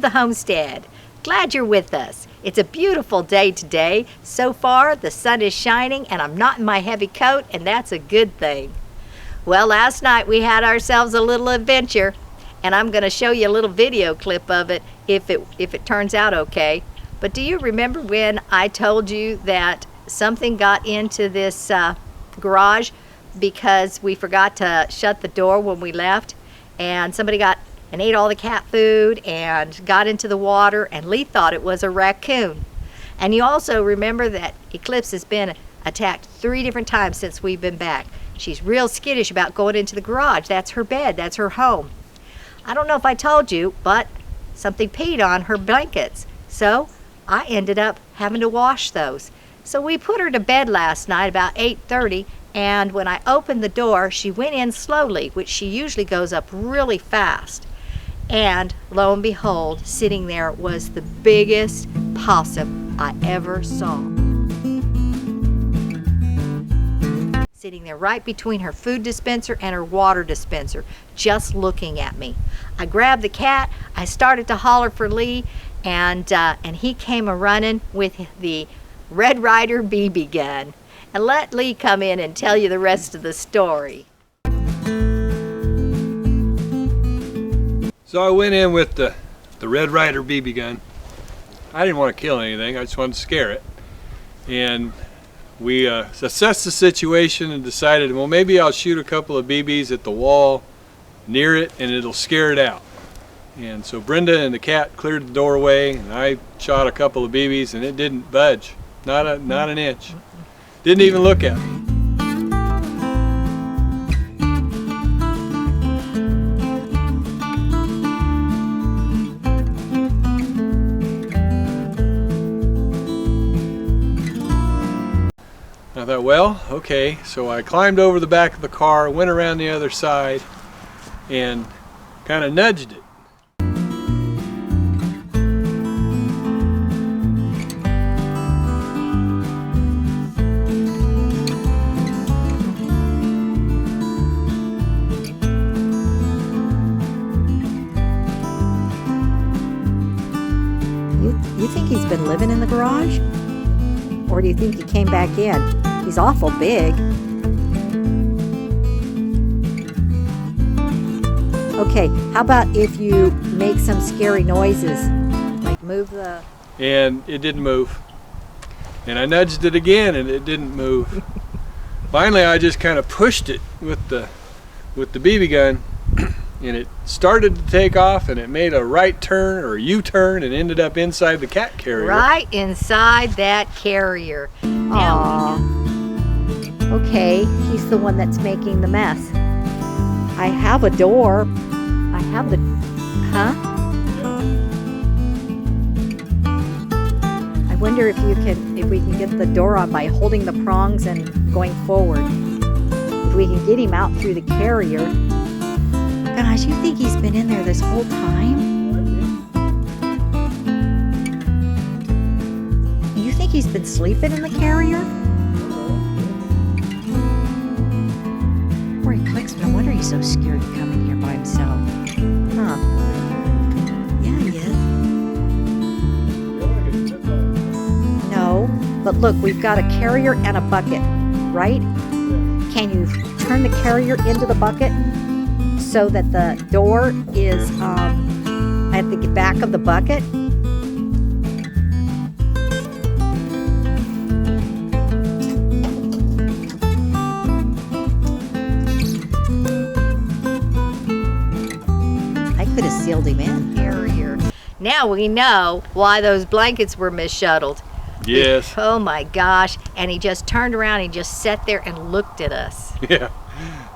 the Homestead. Glad you're with us. It's a beautiful day today. So far, the sun is shining and I'm not in my heavy coat, and that's a good thing. Well, last night we had ourselves a little adventure, and I'm going to show you a little video clip of it if it turns out okay. But do you remember when I told you that something got into this garage because we forgot to shut the door when we left, and somebody got and ate all the cat food and got into the water, and Lee thought it was a raccoon. And you also remember that Eclipse has been attacked 3 different times since we've been back. She's real skittish about going into the garage. That's her bed, that's her home. I don't know if I told you, but something peed on her blankets. So I ended up having to wash those. So we put her to bed last night about 8:30, and when I opened the door, she went in slowly, which she usually goes up really fast. And lo and behold, sitting there was the biggest possum I ever saw. Sitting there right between her food dispenser and her water dispenser, just looking at me. I grabbed the cat, I started to holler for Lee, and he came a-running with the Red Ryder BB gun. And let Lee come in and tell you the rest of the story. So I went in with the Red Ryder BB gun. I didn't want to kill anything, I just wanted to scare it. And we assessed the situation and decided, well, maybe I'll shoot a couple of BBs at the wall near it and it'll scare it out. And so Brenda and the cat cleared the doorway, and I shot a couple of BBs, and it didn't budge, not an inch. Didn't even look at me. I thought, well, okay, so I climbed over the back of the car, went around the other side, and kind of nudged it. You think he's been living in the garage? Or do you think he came back in? He's awful big. Okay, how about if you make some scary noises? Like move the... And it didn't move. And I nudged it again and it didn't move. Finally I just kind of pushed it with the BB gun, and it started to take off, and it made a right turn or a U-turn and ended up inside the cat carrier. Right inside that carrier. Aww. Okay, he's the one that's making the mess. I have a door. I have the... Huh? I wonder if we can get the door on by holding the prongs and going forward. If we can get him out through the carrier. Gosh, you think he's been in there this whole time? You think he's been sleeping in the carrier? Poor Eclipse, no wonder he's so scared to come in here by himself. Huh. Yeah, he is. No, but look, we've got a carrier and a bucket, right? Can you turn the carrier into the bucket so that the door is at the back of the bucket? I could have sealed him in. Carrier. Now we know why those blankets were misshuttled. Yes. Oh my gosh. And he just turned around and just sat there and looked at us. Yeah.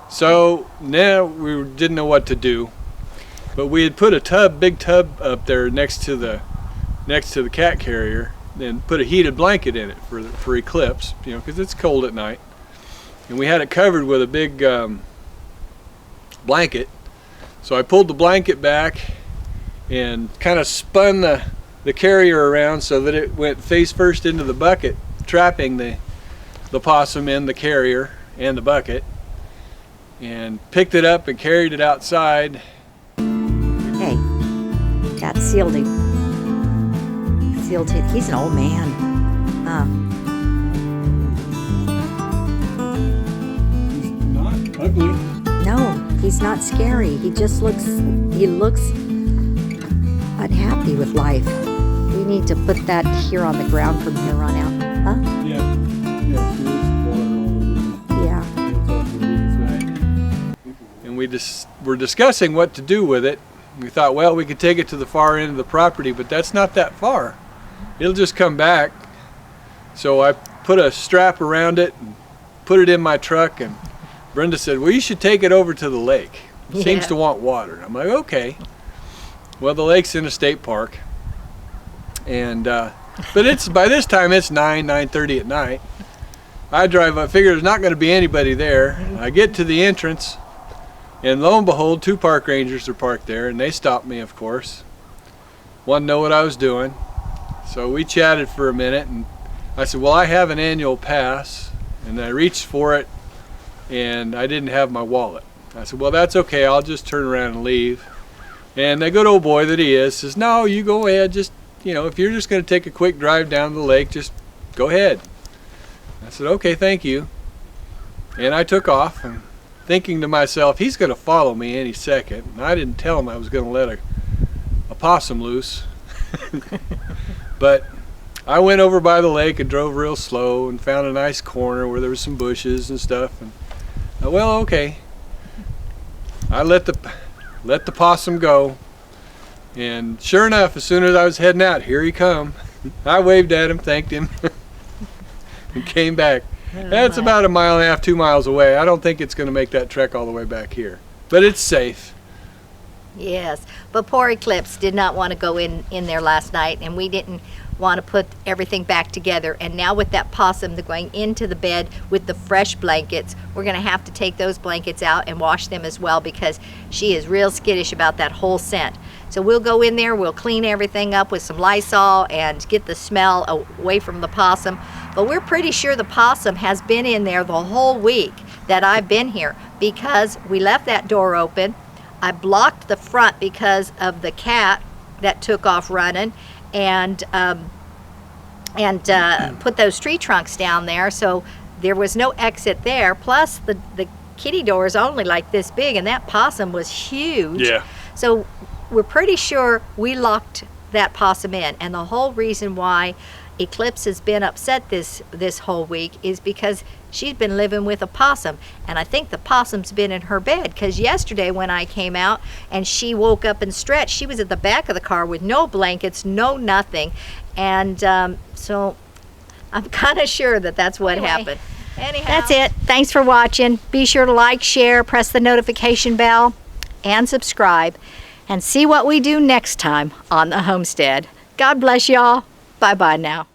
So now we didn't know what to do, but we had put a big tub up there next to the cat carrier, and put a heated blanket in it for Eclipse, you know, because it's cold at night, and we had it covered with a big blanket. So I pulled the blanket back and kind of spun the carrier around so that it went face first into the bucket, trapping the possum in the carrier and the bucket, and picked it up and carried it outside. Hey, that sealed him. sealed it. He's an old man. He's not ugly. No, he's not scary. He looks unhappy with life. We need to put that here on the ground from here on out. Huh? Yeah. Yeah. Yeah. And we were discussing what to do with it. We thought, well, we could take it to the far end of the property, but that's not that far. It'll just come back. So I put a strap around it and put it in my truck, and Brenda said, well, you should take it over to the lake. It seems to want water. I'm like, okay. Well, the lake's in a state park. And but it's by this time it's 9:30 at night. I drive, I figure there's not going to be anybody there. I get to the entrance, and lo and behold, 2 park rangers are parked there, and they stopped me, of course. Wanted to know what I was doing. So we chatted for a minute, and I said, well, I have an annual pass, and I reached for it, and I didn't have my wallet. I said, well, that's okay, I'll just turn around and leave. And the good old boy that he is says, no, you go ahead, just, you know, if you're just going to take a quick drive down the lake, just go ahead. I said, okay, thank you. And I took off, and thinking to myself, he's going to follow me any second. And I didn't tell him I was going to let a possum loose. But I went over by the lake and drove real slow and found a nice corner where there was some bushes and stuff. And well, okay. I let the possum go. And sure enough, as soon as I was heading out, here he come. I waved at him, thanked him, and came back. That's about 1.5 miles, 2 miles away. I don't think it's going to make that trek all the way back here. But it's safe. Yes, but poor Eclipse did not want to go in there last night, and we didn't want to put everything back together. And now with that possum going into the bed with the fresh blankets, we're going to have to take those blankets out and wash them as well, because she is real skittish about that whole scent. So we'll go in there, we'll clean everything up with some Lysol and get the smell away from the possum. But we're pretty sure the possum has been in there the whole week that I've been here, because we left that door open. I blocked the front because of the cat that took off running, and put those tree trunks down there, so there was no exit there. Plus the kitty door is only like this big, and that possum was huge. Yeah. So we're pretty sure we locked that possum in, and the whole reason why Eclipse has been upset this whole week is because she's been living with a possum, and I think the possum's been in her bed, because yesterday when I came out and she woke up and stretched, she was at the back of the car with no blankets, no nothing, and so I'm kind of sure that that's what happened. Anyhow, that's it. Thanks for watching. Be sure to like, share, press the notification bell, and subscribe, and see what we do next time on the Homestead. God bless y'all. Bye-bye now.